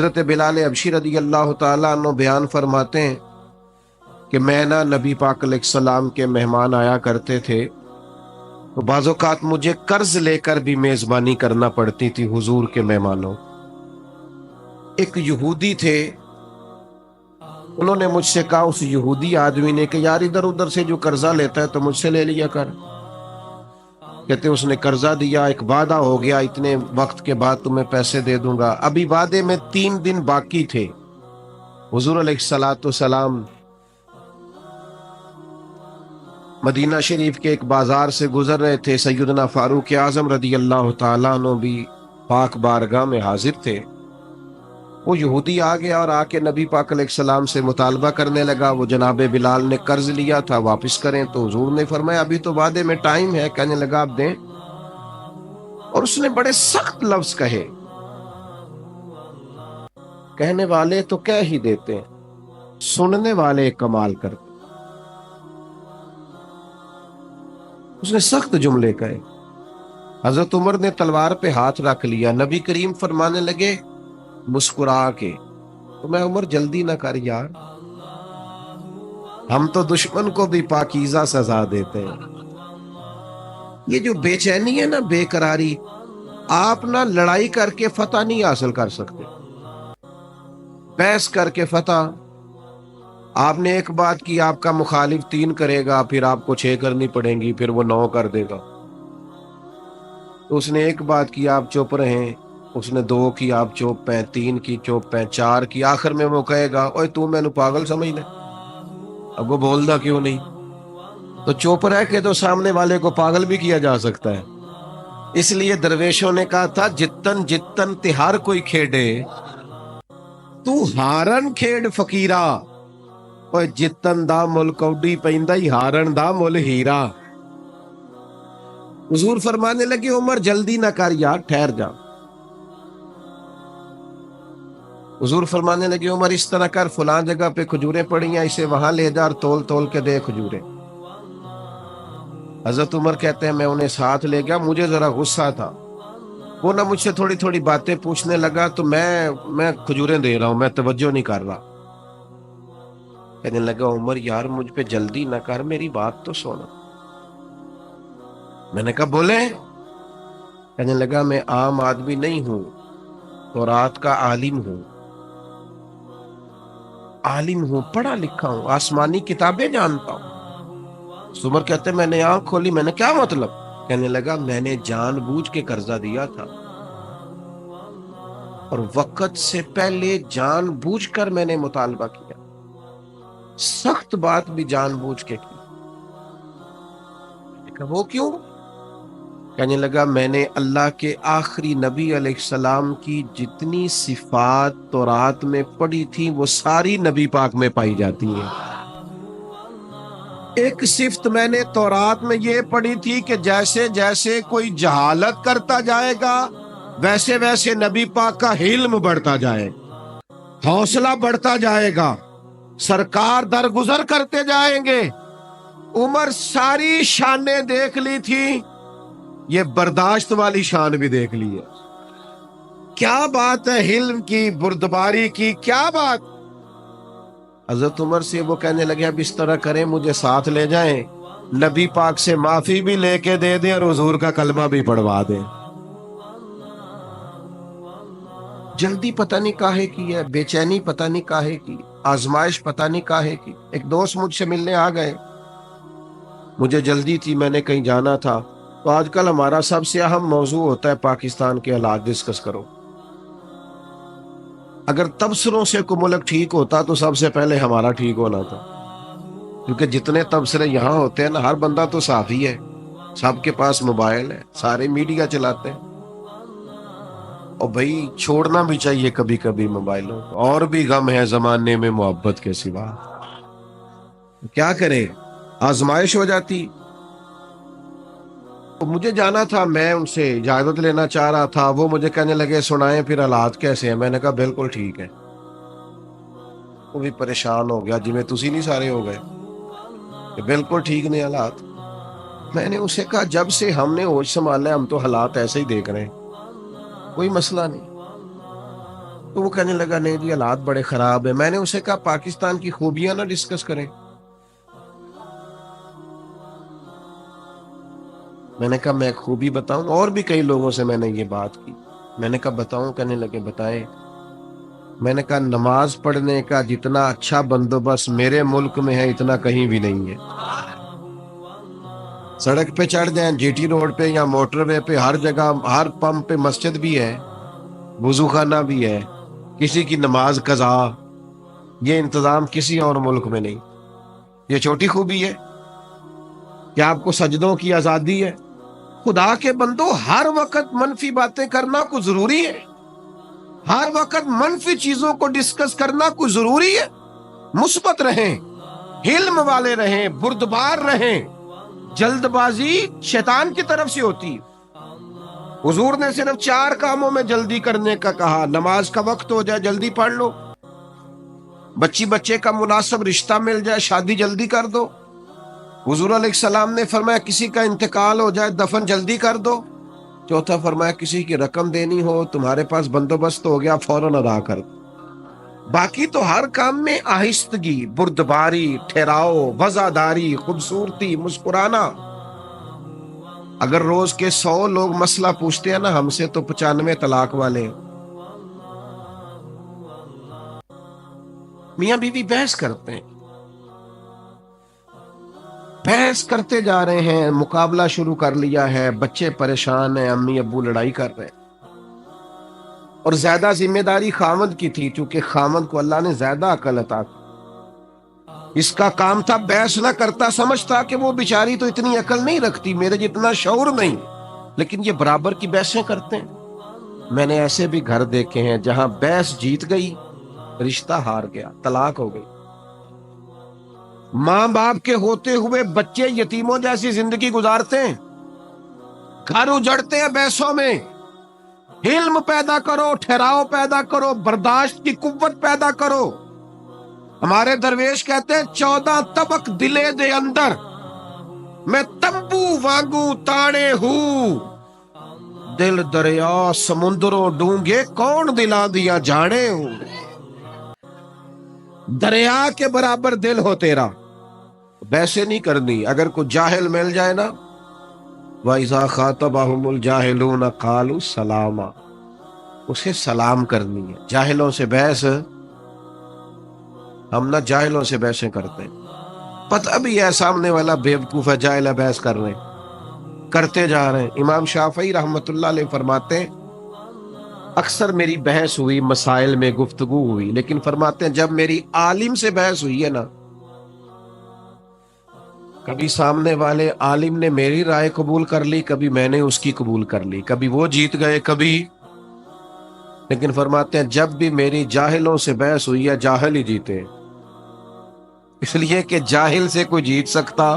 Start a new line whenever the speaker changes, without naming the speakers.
حضرت بلال حبشی رضی اللہ تعالیٰ عنہ بیان فرماتے ہیں کہ میں نبی پاک علیہ السلام کے مہمان آیا کرتے تھے تو بعض اوقات مجھے قرض لے کر بھی میزبانی کرنا پڑتی تھی حضور کے مہمانوں۔ ایک یہودی تھے، انہوں نے مجھ سے کہا، اس یہودی آدمی نے کہ یار ادھر ادھر سے جو قرضہ لیتا ہے تو مجھ سے لے لیا کر۔ کہتے اس نے قرضہ دیا، ایک وعدہ ہو گیا اتنے وقت کے بعد تمہیں پیسے دے دوں گا۔ ابھی وعدے میں 3 دن باقی تھے۔ حضور علیہ الصلوۃ والسلام مدینہ شریف کے ایک بازار سے گزر رہے تھے، سیدنا فاروق اعظم رضی اللہ تعالیٰ عنہ بھی پاک بارگاہ میں حاضر تھے۔ وہ یہودی آ گیا اور آ کے نبی پاک علیہ السلام سے مطالبہ کرنے لگا، وہ جناب بلال نے قرض لیا تھا واپس کریں، تو حضور نے فرمایا ابھی تو وعدے میں ٹائم ہے، کہنے لگا آپ دیں۔ اور اس نے بڑے سخت لفظ کہے، کہنے والے تو کہہ ہی دیتے ہیں، سننے والے کمال کرتے۔ اس نے سخت جملے کہے۔ حضرت عمر نے تلوار پہ ہاتھ رکھ لیا، نبی کریم فرمانے لگے مسکرا کے، تو میں عمر جلدی نہ کر یار، ہم تو دشمن کو بھی پاکیزہ سزا دیتے ہیں۔ یہ جو بے چینی ہے نا، بے قراری، آپ نہ لڑائی کر کے فتح نہیں حاصل کر سکتے، بحث کر کے فتح۔ آپ نے ایک بات کی، آپ کا مخالف 3 کرے گا، پھر آپ کو 6 کرنی پڑیں گی، پھر وہ 9 کر دے گا۔ تو اس نے ایک بات کی، آپ چپ رہیں، اس نے 2 کی، آپ چپ ہیں، 3 کی چپ ہیں، 4 کی، آخر میں وہ کہے گا اوے تو میں نے پاگل سمجھنا۔ اب وہ بولدا کیوں نہیں؟ تو چپ رہ کے تو سامنے والے کو پاگل بھی کیا جا سکتا ہے۔ اس لیے درویشوں نے کہا تھا جتن جتن تہار کوئی کھیڑے تو ہارن کھیڑ فقیرا، اوے جتن دا مل کوڈی پیندا ہی ہارن دا مل ہیرا۔ حضور فرمانے لگے عمر جلدی نہ کر یار، ٹھہر جا۔ حضور فرمانے لگے عمر اس طرح کر، فلاں جگہ پہ کھجوریں پڑی ہیں، اسے وہاں لے جا اور تول تول کے دے کھجوریں۔ حضرت عمر کہتے ہیں میں انہیں ساتھ لے گیا، مجھے ذرا غصہ تھا، وہ نہ مجھ سے تھوڑی تھوڑی باتیں پوچھنے لگا، تو میں کھجوریں دے رہا ہوں، میں توجہ نہیں کر رہا۔ کہنے لگا عمر یار مجھ پہ جلدی نہ کر، میری بات تو سونا۔ میں نے کہا بولے؟ کہنے لگا میں عام آدمی نہیں ہوں، تورات کا عالم ہوں، پڑھا لکھا ہوں، آسمانی کتابیں جانتا ہوں۔ عمر کہتے ہیں میں نے آنکھ کھولی، میں نے کیا مطلب؟ کہنے لگا میں نے جان بوجھ کے قرضہ دیا تھا، اور وقت سے پہلے جان بوجھ کر میں نے مطالبہ کیا، سخت بات بھی جان بوجھ کے کی۔ وہ کیوں؟ کہنے لگا میں نے اللہ کے آخری نبی علیہ السلام کی جتنی صفات تورات میں پڑھی تھی وہ ساری نبی پاک میں پائی جاتی ہیں۔ ایک صفت میں نے تورات میں یہ پڑھی تھی کہ جیسے جیسے کوئی جہالت کرتا جائے گا ویسے ویسے نبی پاک کا علم بڑھتا جائے، حوصلہ بڑھتا جائے گا، سرکار درگزر کرتے جائیں گے۔ عمر ساری شانیں دیکھ لی تھی، یہ برداشت والی شان بھی دیکھ لی ہے۔ کیا بات ہے علم کی، بردباری کی، کیا بات۔ حضرت عمر سے وہ کہنے لگے اب اس طرح کریں مجھے ساتھ لے جائیں، نبی پاک سے معافی بھی لے کے دے دیں اور حضور کا کلمہ بھی پڑھوا دیں۔ جلدی پتہ نہیں کاہے کی ہے، بے چینی پتہ نہیں کاہے کی، آزمائش پتہ نہیں کاہے کی۔ ایک دوست مجھ سے ملنے آ گئے، مجھے جلدی تھی، میں نے کہیں جانا تھا، تو آج کل ہمارا سب سے اہم موضوع ہوتا ہے پاکستان کے حالات ڈسکس کرو۔ اگر تبصروں سے کوئی ملک ٹھیک ہوتا تو سب سے پہلے ہمارا ٹھیک ہونا تھا، کیونکہ جتنے تبصرے یہاں ہوتے ہیں نا، ہر بندہ تو صحافی ہے، سب کے پاس موبائل ہے، سارے میڈیا چلاتے ہیں، اور بھائی چھوڑنا بھی چاہیے کبھی کبھی موبائلوں کو، اور بھی غم ہے زمانے میں محبت کے سوا، کیا کرے، آزمائش ہو جاتی۔ مجھے جانا تھا، میں ان سے اجازت لینا چاہ رہا تھا، وہ مجھے کہنے لگے سنائیں پھر حالات کیسے ہیں۔ میں نے کہا بالکل ٹھیک ہے۔ وہ بھی پریشان ہو گیا، جی میں تسی نہیں سارے ہو گئے کہ بالکل ٹھیک نہیں حالات۔ میں نے اسے کہا جب سے ہم نے ہوش سنبھالا ہے ہم تو حالات ایسے ہی دیکھ رہے ہیں، کوئی مسئلہ نہیں۔ تو وہ کہنے لگا نہیں جی حالات بڑے خراب ہیں. میں نے اسے کہا پاکستان کی خوبیاں نہ ڈسکس کریں. میں نے کہا میں ایک خوبی بتاؤں. اور بھی کئی لوگوں سے میں نے یہ بات کی. میں نے کہا بتاؤں. کہنے لگے بتائیں. میں نے کہا نماز پڑھنے کا جتنا اچھا بندوبست میرے ملک میں ہے اتنا کہیں بھی نہیں ہے. سڑک پہ چڑھ جائیں, جی ٹی روڈ پہ یا موٹر وے پہ, ہر جگہ ہر پمپ پہ مسجد بھی ہے, وضو خانہ بھی ہے, کسی کی نماز قضا. یہ انتظام کسی اور ملک میں نہیں. یہ چھوٹی خوبی ہے کہ آپ کو سجدوں کی آزادی ہے. خدا کے بندو, ہر وقت منفی باتیں کرنا کوئی ضروری ہے؟ ہر وقت منفی چیزوں کو ڈسکس کرنا کوئی ضروری ہے؟ مثبت رہیں, حلم والے رہیں, بردبار رہیں. جلد بازی شیطان کی طرف سے ہوتی. حضور نے صرف 4 کاموں میں جلدی کرنے کا کہا. نماز کا وقت ہو جائے جلدی پڑھ لو, بچے کا مناسب رشتہ مل جائے شادی جلدی کر دو. حضور علیہ السلام نے فرمایا کسی کا انتقال ہو جائے دفن جلدی کر دو. چوتھا فرمایا کسی کی رقم دینی ہو, تمہارے پاس بندوبست ہو گیا, فوراً ادا کر دو. باقی تو ہر کام میں آہستگی, بردباری, ٹھہراؤ, وزاداری, خوبصورتی, مسکرانا. اگر روز کے 100 لوگ مسئلہ پوچھتے ہیں نا ہم سے, تو 95 طلاق والے ہیں. میاں بیوی بحث کرتے ہیں, بحث کرتے جا رہے ہیں, مقابلہ شروع کر لیا ہے, بچے پریشان ہیں, امی ابو لڑائی کر رہے ہیں. اور زیادہ ذمہ داری خامد کی تھی, چونکہ خامد کو اللہ نے زیادہ عقل عطا کی. اس کا کام تھا بحث نہ کرتا, سمجھتا کہ وہ بیچاری تو اتنی عقل نہیں رکھتی, میرے جتنا شعور نہیں, لیکن یہ برابر کی بحثیں کرتے ہیں. میں نے ایسے بھی گھر دیکھے ہیں جہاں بحث جیت گئی, رشتہ ہار گیا, طلاق ہو گئی. ماں باپ کے ہوتے ہوئے بچے یتیموں جیسی زندگی گزارتے ہیں, گھر اجڑتے ہیں بحثوں میں. علم پیدا کرو, ٹھہراؤ پیدا کرو, برداشت کی قوت پیدا کرو. ہمارے درویش کہتے ہیں 14 طبق دلے دے اندر میں تمبو وانگو تاڑے ہوں, دل دریا سمندروں ڈونگے کون دلا دیا جانے ہوں. دریا کے برابر دل ہو تیرا, ویسے نہیں کرنی. اگر کوئی جاہل مل جائے نا, وَإِذَا خَاطَبَهُمُ الْجَاهِلُونَ قَالُوا سَلَامًا, اسے سلام کرنی ہے. جاہلوں سے بحث, ہم نہ جاہلوں سے بحثیں کرتے ہیں. پتہ بھی ہے سامنے والا بیوقوف ہے, جاہل ہے, بحث کر رہے ہیں, کرتے جا رہے ہیں. امام شافعی رحمت اللہ علیہ فرماتے ہیں اکثر میری بحث ہوئی, مسائل میں گفتگو ہوئی, لیکن فرماتے ہیں جب میری عالم سے بحث ہوئی ہے نا, کبھی سامنے والے عالم نے میری رائے قبول کر لی, کبھی میں نے اس کی قبول کر لی, کبھی وہ جیت گئے کبھی. لیکن فرماتے ہیں جب بھی میری جاہلوں سے بحث ہوئی ہے, جاہل ہی جیتے. اس لیے کہ جاہل سے کوئی جیت سکتا